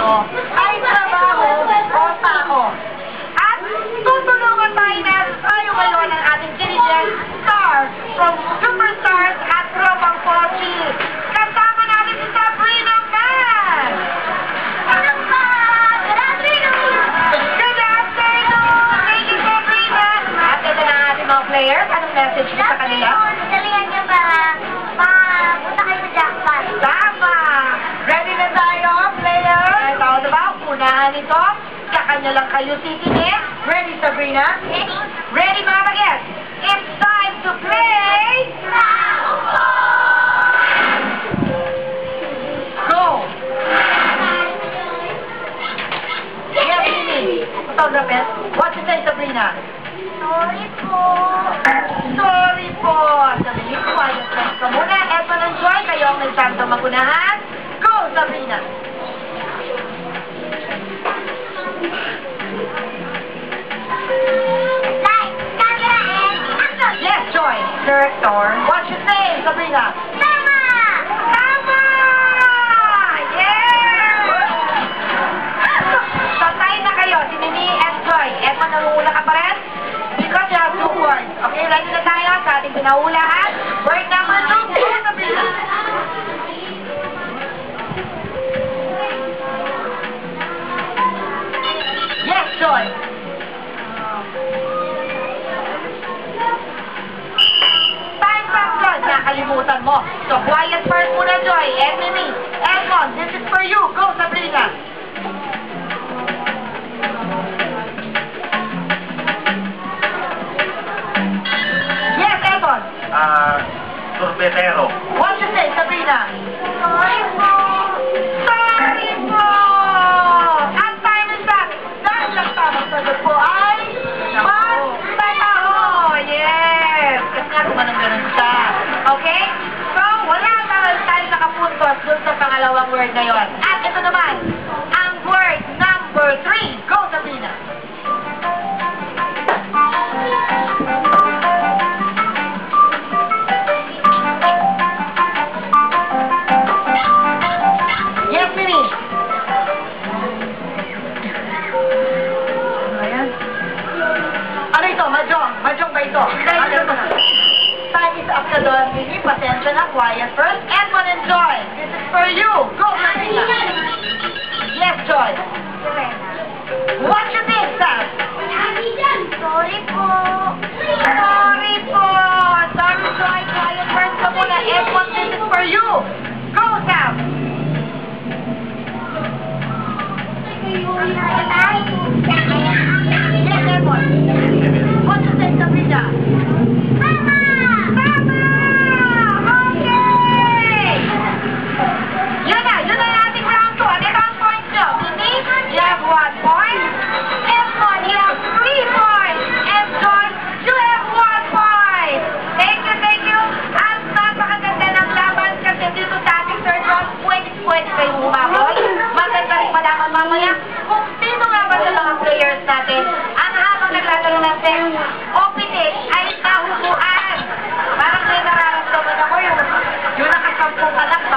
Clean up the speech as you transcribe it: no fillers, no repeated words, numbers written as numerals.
tayo ay trabaho o tao. At tutulungan tayo na tayo ngayon ng ating Chilean star from Superstars at Tropang Pochi. Kasama natin si Sabrina Man! Good afternoon! Good afternoon! Thank you, Sabrina! At ito na ating mga players. Anong message mo sa kanila? Galingan niyo para mapunta kayo sa jackpot. Tama! Ready na tayo, players? Tao na ba? Unahan ito. Kakanya lang kayo titingin. Ready, Sabrina? Ready? Ready, mga bagets? It's time to play! Go! Yes, Mimi. Photographer. What's your name, Sabrina? Sorry po. Sorry po. Sabi ko, quiet lang ka muna. Eto ng Joy, kayo ang nagsanto magunahan. Go, Sabrina! Light, camera, and action! Yes, Joy. Director. What's your name, Sabrina? Tama! Tama! Yes! Patay na kayo. Si Mimi and Joy. Eto, nangungula ka pa rin? Because you have 2 words. Okay, ready na tayo sa ating pinaulaan. Word number 2. Go, Sabrina. Yes, Joy. Time back, Joy. Nakalimutan mo. So, quiet first muna, Joy. And Mimi. Edmond, this is for you. Go, Sabrina. Yes, Edmond. Sorbetero. What's your name, Sabrina? Sorry po. Sorry po! Ang time is up. Dahil ang tamang sagot po ay magtataho. Yes! Kasi nga gumanong ganun siya. Okay? So, wala na tayo nakapuntos dun sa pangalawang word na yon. At ito naman, ang word number 3. Go, Sabrina! Yes, Mimi! Ano ito? Mahjong? Mahjong ba ito? Ano ito? Time is up na doon, Mimi. Pasensya na. Quiet first. Edmond and Joy. This is for you. Go, Sabrina. Yes, Joy. What's your name, Sam? Sorry po. Sorry po. Sorry, Joy. Quiet first ka muna. Edmond, this is for you. Go, Sam. Yes, Edmond. What's your name, Sabrina? Tama! Tama! Okay! Yun na yung ating round 2. Ano ang points nyo? Mimi, you have 1 point. Edmond, you have 3 points. And Joy, you have 1 point. Thank you. At napakaganda ng laban kasi dito sa ating third round, pwede kayong umabot. Maganda rin malaman mamaya kung sino nga ba sa mga players natin ang habang naglalaro natin opening ay nahuhuan. Parang may nararamdaman ako yung nakasampung anak